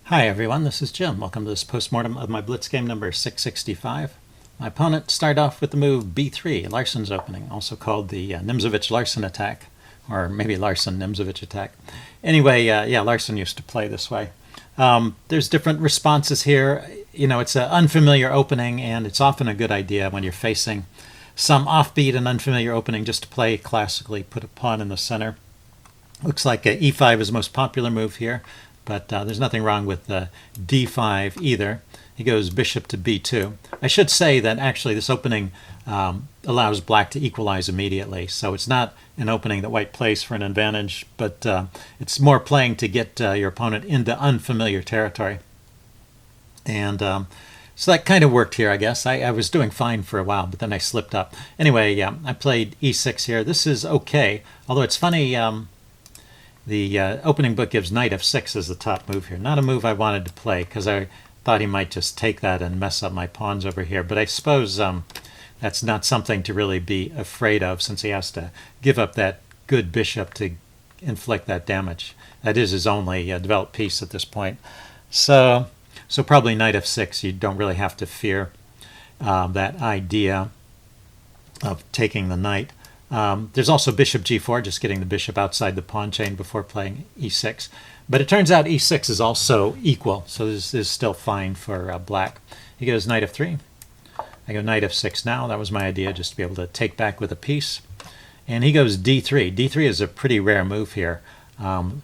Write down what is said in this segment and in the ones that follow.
Hi everyone, this is Jim. Welcome to this postmortem of my Blitz game number 665. My opponent started off with the move b3, Larsen's opening, also called the Nimzowitsch-Larsen attack, or maybe Larsen-Nimzowitsch attack. Anyway, yeah, Larsen used to play this way. There's different responses here. You know, it's an unfamiliar opening, and it's often a good idea when you're facing some offbeat and unfamiliar opening just to play classically, put a pawn in the center. Looks like e5 is the most popular move here, but there's nothing wrong with d5 either. He goes bishop to b2. I should say that actually this opening allows black to equalize immediately, so it's not an opening that white plays for an advantage, but it's more playing to get your opponent into unfamiliar territory. And so that kind of worked here, I guess. I was doing fine for a while, but then I slipped up. Anyway, yeah, I played e6 here. This is okay, although it's funny, the opening book gives knight f6 as the top move here. Not a move I wanted to play because I thought he might just take that and mess up my pawns over here. But I suppose that's not something to really be afraid of, since he has to give up that good bishop to inflict that damage. That is his only developed piece at this point. So probably knight f6, you don't really have to fear that idea of taking the knight. There's also bishop g4, just getting the bishop outside the pawn chain before playing e6. But it turns out e6 is also equal, so this is still fine for black. He goes knight f3. I go knight f6 now. That was my idea, just to be able to take back with a piece. And he goes d3. d3 is a pretty rare move here.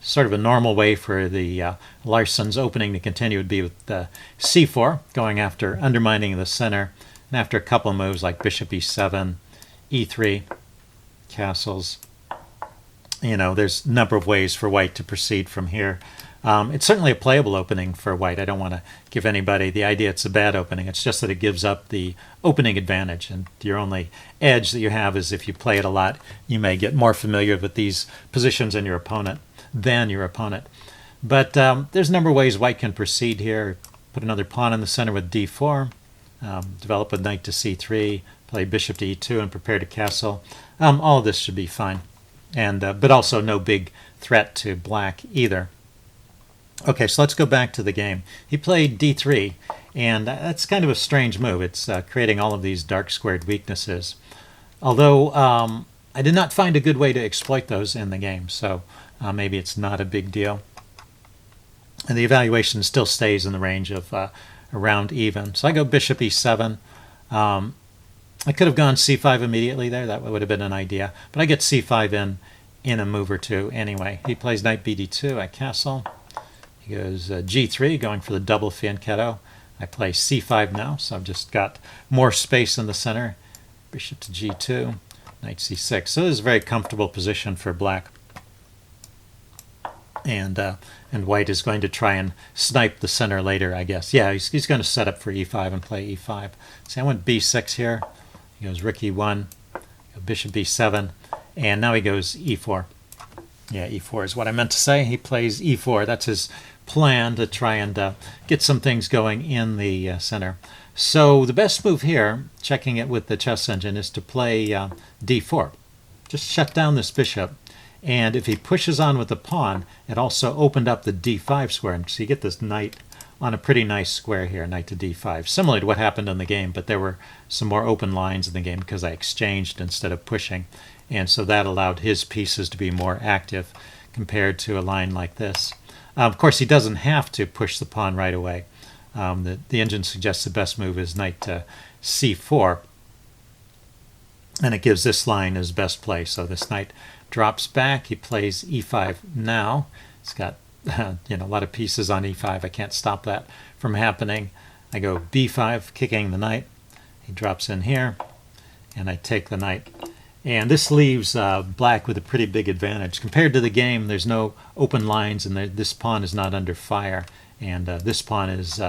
Sort of a normal way for the Larsen's opening to continue would be with c4, going after undermining the center. And after a couple of moves like bishop e7, e3, castles, you know, there's a number of ways for white to proceed from here. It's certainly a playable opening for white. I don't want to give anybody the idea it's a bad opening. It's just that it gives up the opening advantage, and your only edge that you have is if you play it a lot, you may get more familiar with these positions than your opponent. But there's a number of ways white can proceed here. Put another pawn in the center with d4, develop a knight to c3, play bishop to e2, and prepare to castle. All of this should be fine, and but also no big threat to black either. Okay, so let's go back to the game. He played d3, and that's kind of a strange move. It's creating all of these dark squared weaknesses. Although I did not find a good way to exploit those in the game, so maybe it's not a big deal. And the evaluation still stays in the range of around even. So I go bishop e7. I could have gone c5 immediately there. That would have been an idea. But I get c5 in a move or two anyway. He plays knight bd2. I castle. He goes g3, going for the double fianchetto. I play c5 now, so I've just got more space in the center. Bishop to g2, knight c6. So this is a very comfortable position for black. And white is going to try and snipe the center later, I guess. Yeah, he's going to set up for e5 and play e5. See, I went b6 here. He goes rook e1, bishop b7, and now he goes e4. Yeah, e4 is what I meant to say. He plays e4. That's his plan, to try and get some things going in the center. So the best move here, checking it with the chess engine, is to play d4. Just shut down this bishop. And if he pushes on with the pawn, it also opened up the d5 square. And so you get this knight on a pretty nice square here, knight to d5, similar to what happened in the game, but there were some more open lines in the game because I exchanged instead of pushing, and so that allowed his pieces to be more active compared to a line like this. Of course, he doesn't have to push the pawn right away. The engine suggests the best move is knight to c4, and it gives this line his best play. So this knight drops back. He plays e5 now. It's got a lot of pieces on e5. I can't stop that from happening. I go b5, kicking the knight. He drops in here, and I take the knight. And this leaves black with a pretty big advantage. Compared to the game, there's no open lines, and this pawn is not under fire. And this pawn is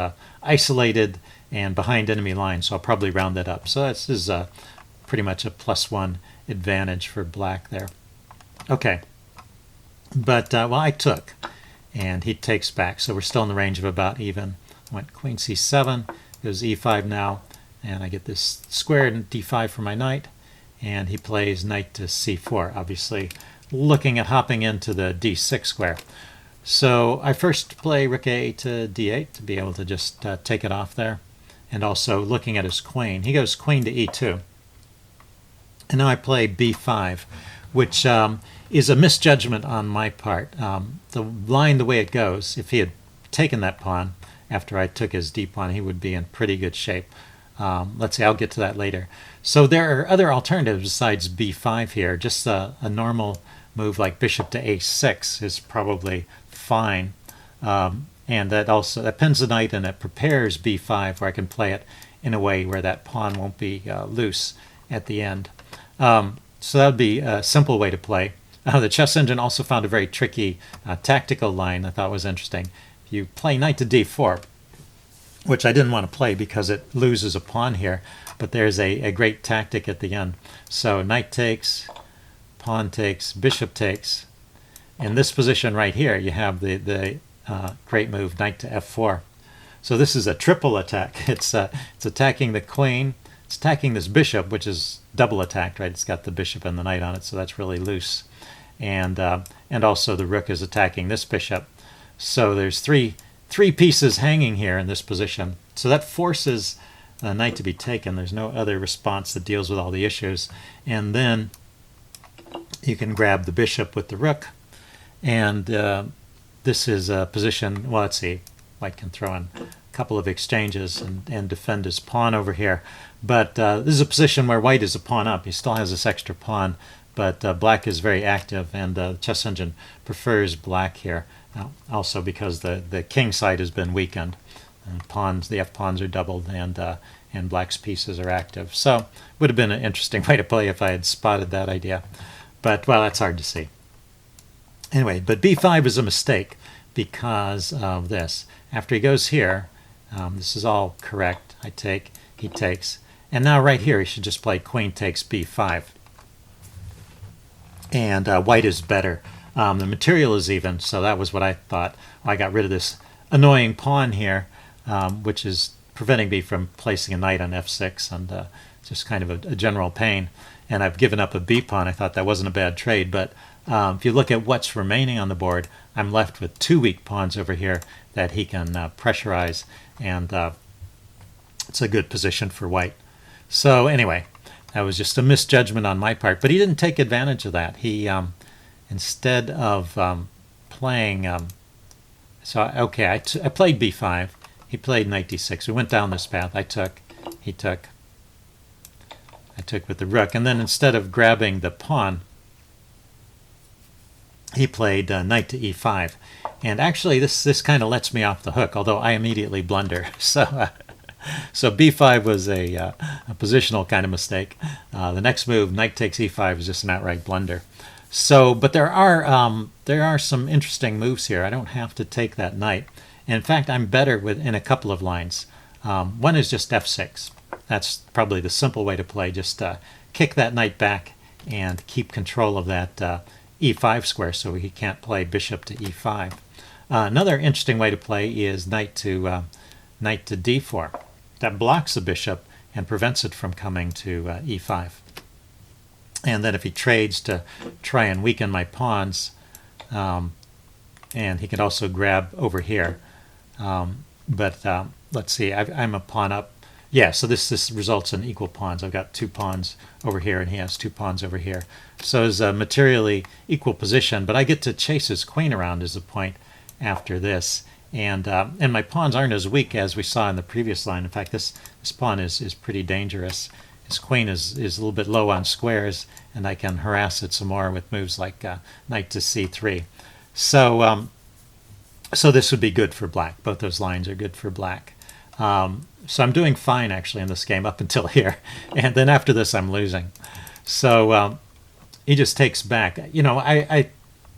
isolated and behind enemy lines, so I'll probably round that up. So this is pretty much a +1 advantage for black there. Okay, but well, I took, and he takes back, so we're still in the range of about even. I went queen c7, goes e5 now, and I get this square and d5 for my knight, and he plays knight to c4, obviously looking at hopping into the d6 square. So I first play rook a to d8 to be able to just take it off there. And also looking at his queen. He goes queen to e2. And now I play b5, which is a misjudgment on my part. The line, the way it goes, if he had taken that pawn after I took his d pawn, he would be in pretty good shape. Let's see, I'll get to that later. So there are other alternatives besides b5 here. Just a normal move like bishop to a6 is probably fine. And that pins the knight and it prepares b5 where I can play it in a way where that pawn won't be loose at the end. So that would be a simple way to play. The chess engine also found a very tricky tactical line I thought was interesting. You play knight to d4, which I didn't want to play because it loses a pawn here, but there's a great tactic at the end. So knight takes, pawn takes, bishop takes. In this position right here, you have the great move, knight to f4. So this is a triple attack. It's attacking the queen, it's attacking this bishop, which is double attacked, right? It's got the bishop and the knight on it, so that's really loose. And also the rook is attacking this bishop. So there's three pieces hanging here in this position. So that forces the knight to be taken. There's no other response that deals with all the issues. And then you can grab the bishop with the rook. And this is a position, well, let's see, white can throw in a couple of exchanges and defend his pawn over here. But this is a position where white is a pawn up. He still has this extra pawn, but black is very active, and the chess engine prefers black here. Also because the king side has been weakened. The f-pawns are doubled, and black's pieces are active. So would have been an interesting way to play if I had spotted that idea. But, well, that's hard to see. Anyway, but b5 is a mistake because of this. After he goes here, this is all correct. I take, he takes. And now right here, he should just play queen takes b5. And white is better. The material is even, so that was what I thought. I got rid of this annoying pawn here, which is preventing me from placing a knight on f6, and just kind of a general pain. And I've given up a b pawn. I thought that wasn't a bad trade, but if you look at what's remaining on the board, I'm left with two weak pawns over here that he can pressurize, and it's a good position for white. So anyway, that was just a misjudgment on my part, but he didn't take advantage of that. He instead of playing, I played b5. He played knight d6. We went down this path. I took, he took. I took with the rook, and then instead of grabbing the pawn, he played knight to e5. And actually, this kind of lets me off the hook, although I immediately blunder. So b5 was a positional kind of mistake. The next move, knight takes e5, is just an outright blunder. So, but there are some interesting moves here. I don't have to take that knight. In fact, I'm better in a couple of lines. One is just f6. That's probably the simple way to play. Just kick that knight back and keep control of that e5 square so he can't play bishop to e5. Another interesting way to play is knight to d4. That blocks the bishop and prevents it from coming to e5. And then if he trades to try and weaken my pawns, and he can also grab over here. Let's see, I'm a pawn up. Yeah, so this results in equal pawns. I've got two pawns over here, and he has two pawns over here. So it's a materially equal position, but I get to chase his queen around is the point after this. And my pawns aren't as weak as we saw in the previous line. In fact, this pawn is pretty dangerous. His queen is a little bit low on squares, and I can harass it some more with moves like knight to c3. So this would be good for black. Both those lines are good for black. So I'm doing fine, actually, in this game up until here. And then after this, I'm losing. So he just takes back. You know, I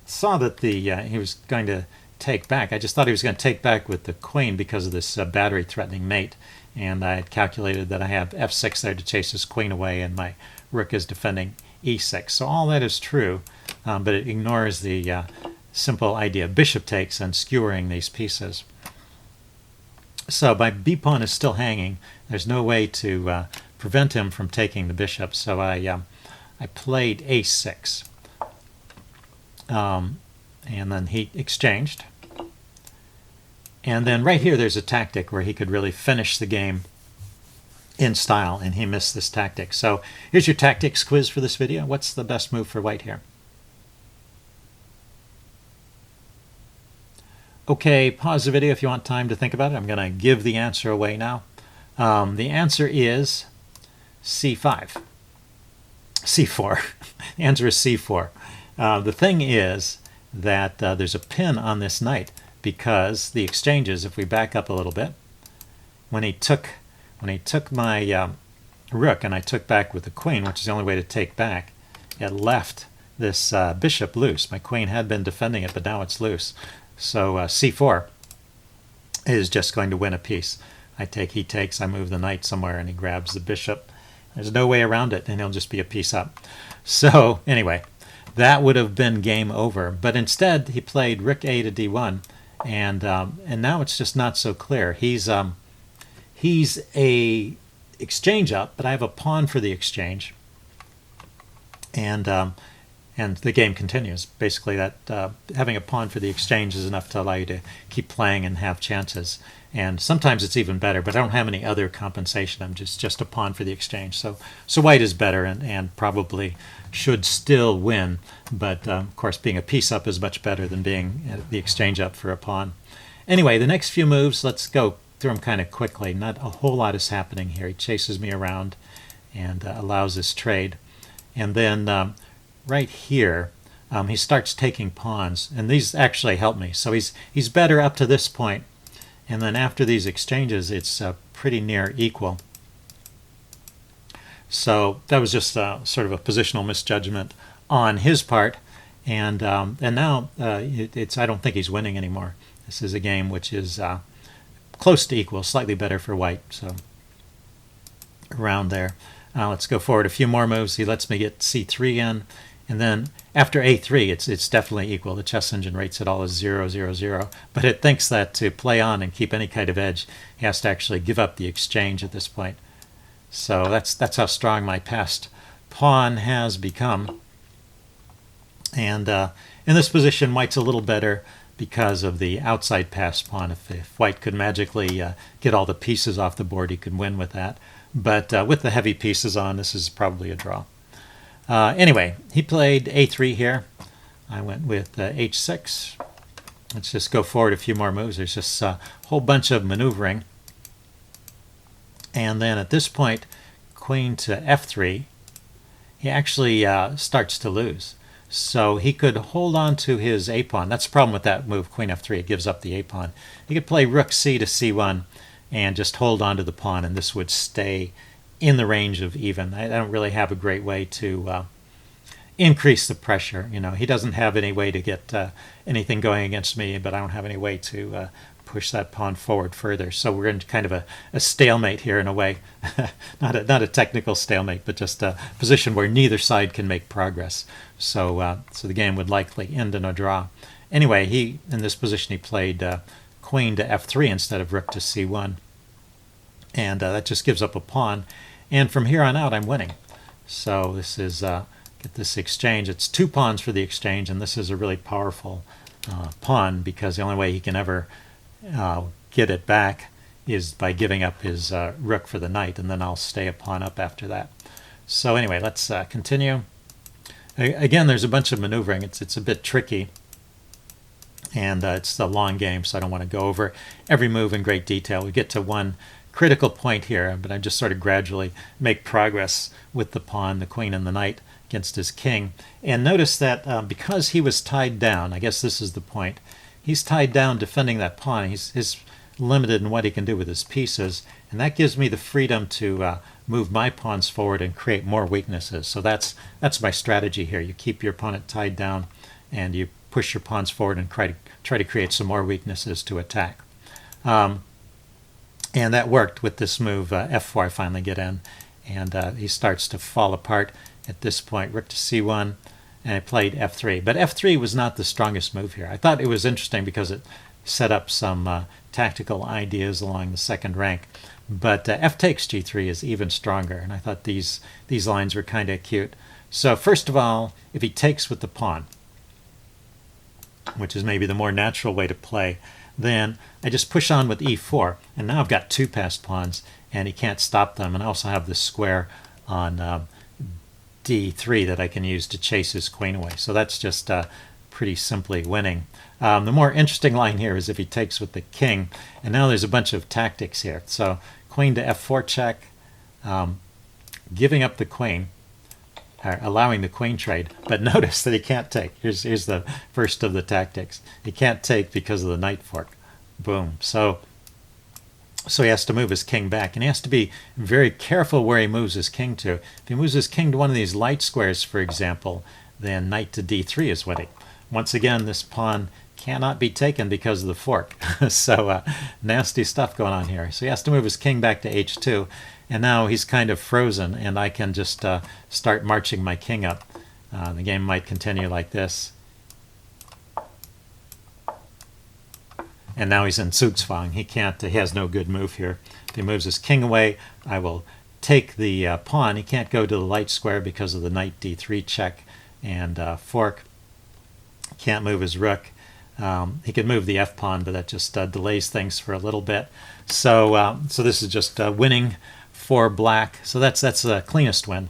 saw that he was going to take back. I just thought he was going to take back with the queen because of this battery-threatening mate. And I had calculated that I have f6 there to chase his queen away, and my rook is defending e6. So all that is true, but it ignores the simple idea of bishop takes and skewering these pieces. So my b pawn is still hanging. There's no way to prevent him from taking the bishop. So I played a6, and then he exchanged. And then right here there's a tactic where he could really finish the game in style, and he missed this tactic. So here's your tactics quiz for this video. What's the best move for white here? Okay, pause the video if you want time to think about it. I'm going to give the answer away now. The answer is C5. C4. The answer is C4. The thing is that there's a pin on this knight because the exchanges, if we back up a little bit, when he took my rook and I took back with the queen, which is the only way to take back, it left this bishop loose. My queen had been defending it, but now it's loose. So C4 is just going to win a piece. I take, he takes, I move the knight somewhere, and he grabs the bishop. There's no way around it, and he'll just be a piece up. So anyway, that would have been game over. But instead, he played rook a to d1, and now it's just not so clear. He's a exchange up, but I have a pawn for the exchange, and the game continues. Basically, that having a pawn for the exchange is enough to allow you to keep playing and have chances. And sometimes it's even better, but I don't have any other compensation. I'm just a pawn for the exchange. So white is better and probably should still win. But of course, being a piece up is much better than being the exchange up for a pawn. Anyway, the next few moves, let's go through them kind of quickly. Not a whole lot is happening here. He chases me around and allows this trade. And then right here, he starts taking pawns, and these actually help me. So he's better up to this point, and then after these exchanges, it's pretty near equal. So that was just sort of a positional misjudgment on his part, and now I don't think he's winning anymore. This is a game which is close to equal, slightly better for white. So around there. Let's go forward a few more moves. He lets me get c3 in. And then after a3, it's definitely equal. The chess engine rates it all as 0, 0, 0. But it thinks that to play on and keep any kind of edge, he has to actually give up the exchange at this point. So that's how strong my passed pawn has become. And in this position, white's a little better because of the outside passed pawn. If white could magically get all the pieces off the board, he could win with that. But with the heavy pieces on, this is probably a draw. Anyway, he played a3 here. I went with h6. Let's just go forward a few more moves. There's just a whole bunch of maneuvering. And then at this point, queen to f3, he actually starts to lose. So he could hold on to his a-pawn. That's the problem with that move, queen f3. It gives up the a-pawn. He could play rook c to c1 and just hold on to the pawn, and this would stay in the range of even. I don't really have a great way to increase the pressure. You know, he doesn't have any way to get anything going against me, but I don't have any way to push that pawn forward further. So we're in kind of a stalemate here in a way. not a technical stalemate, but just a position where neither side can make progress. So the game would likely end in a draw. Anyway, in this position he played queen to f3 instead of rook to c1. And that just gives up a pawn. And from here on out, I'm winning. So this is, get this exchange. It's 2 pawns for the exchange, and this is a really powerful pawn because the only way he can ever get it back is by giving up his rook for the knight, and then I'll stay a pawn up after that. So anyway, let's continue. Again, there's a bunch of maneuvering. It's a bit tricky. And it's a long game, so I don't want to go over every move in great detail. We get to one critical point here, but I just sort of gradually make progress with the pawn, the queen, and the knight against his king. And notice that because he was tied down, I guess this is the point, he's tied down defending that pawn. He's limited in what he can do with his pieces, and that gives me the freedom to move my pawns forward and create more weaknesses. So that's my strategy here. You keep your opponent tied down, and you push your pawns forward and try to create some more weaknesses to attack. And that worked with this move, f4. I finally get in, and he starts to fall apart at this point. Rook to c1, and I played f3. But f3 was not the strongest move here. I thought it was interesting because it set up some tactical ideas along the second rank. But f takes g3 is even stronger, and I thought these lines were kind of cute. So first of all, if he takes with the pawn, which is maybe the more natural way to play, then I just push on with e4, and now I've got two passed pawns, and he can't stop them. And I also have this square on d3 that I can use to chase his queen away. So that's just pretty simply winning. The more interesting line here is if he takes with the king, and now there's a bunch of tactics here. So queen to f4 check, giving up the queen, allowing the queen trade, but notice that he can't take. Here's the first of the tactics. He can't take because of the knight fork. Boom. So he has to move his king back, and he has to be very careful where he moves his king to. If he moves his king to one of these light squares, for example, then knight to d3 is winning. Once again, this pawn cannot be taken because of the fork. So nasty stuff going on here. So he has to move his king back to h2, and now he's kind of frozen, and I can just start marching my king up. The game might continue like this. And now he's in Zugzwang. He has no good move here. If he moves his king away, I will take the pawn. He can't go to the light square because of the knight d3 check and fork. Can't move his rook. He could move the f-pawn, but that just delays things for a little bit. So this is just winning for black. So that's the cleanest win.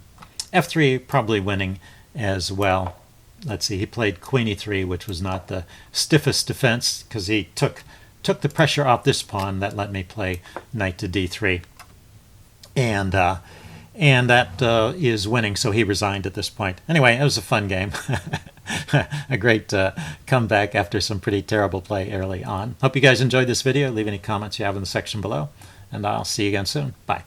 f3 probably winning as well. Let's see, he played queen e3, which was not the stiffest defense because he took the pressure off this pawn. That let me play knight to d3. And that is winning, so he resigned at this point. Anyway, it was a fun game. A great comeback after some pretty terrible play early on. Hope you guys enjoyed this video. Leave any comments you have in the section below, and I'll see you again soon. Bye.